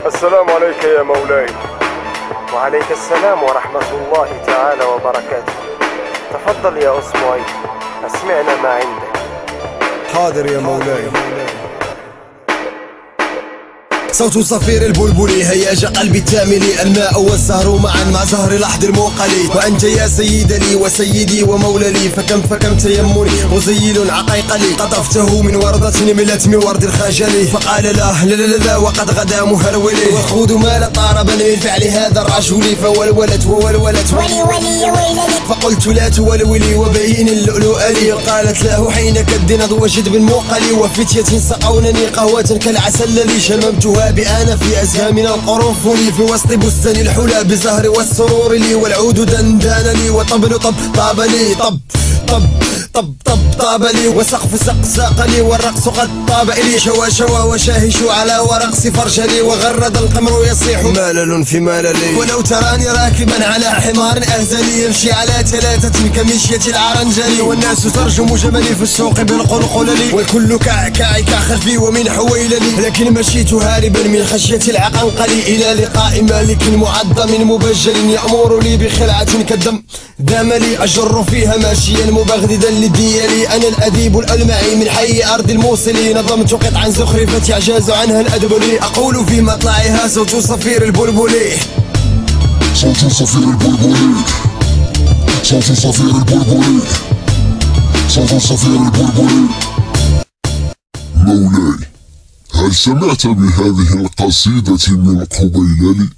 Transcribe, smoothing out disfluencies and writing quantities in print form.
السلام عليك يا مولاي. وعليك السلام ورحمة الله تعالى وبركاته. تفضل يا أسبوعي، أسمعنا ما عندك. حاضر يا مولاي. صوت صفير البلبلي هيج قلبي التاملي، الماء والزهر معا مع زهر لحد الموقلي. وأنت يا سيد لي وسيدي ومولى لي، فكم تيمني مزيل عقيق لي. قطفته من وردة ملت من ورد الخجل، فقال لا لا لا لا وقد غدا مهرولي. والخوذ مال طاربا من فعل هذا الرجل، فولولت وولولت ولي ولي يا ويلي. فقلت لا تولولي وبين اللؤلؤ لي. قالت له حين كالدنض وجد بالموقل، وفتية سقونني قهوة كالعسل لي. شممتها بأنا في أزهامنا القرنفل، في وسط بستان الحلى بالزهر والسرور لي. والعود دندان لي وطبل طاب لي. طاب لي وسقف ساق لي. والرقص قد طاب لي. شوى وشاهش على ورقص فرجلي. وغرد القمر يصيح مالل في ماللي. ولو تراني راكبا على حمار أهزلي، يمشي على ثلاثة كمشية العرنجلي. والناس ترجم جملي في السوق بالقلقلل، والكل كعكاع خلفي ومن حويللي. لكن مشيت هاربا من خشية العقنقل، إلى لقاء مالك معظم مبجل، يأمر لي بخلعة كالدم داملي. أجر فيها ماشيا مبغضدا لديالي. أنا الأديب الألمعي من حي أرض الموصل، نظمت قطعا زخرفت يعجاز عنها الأدب لي. أقول في مطلعها صوت صفير البلبلي. صوت صفير البلبلي. صوت صفير البلبلي. صوت صفير البلبلي. مولاي، هل سمعت بهذه القصيدة من قبيللي؟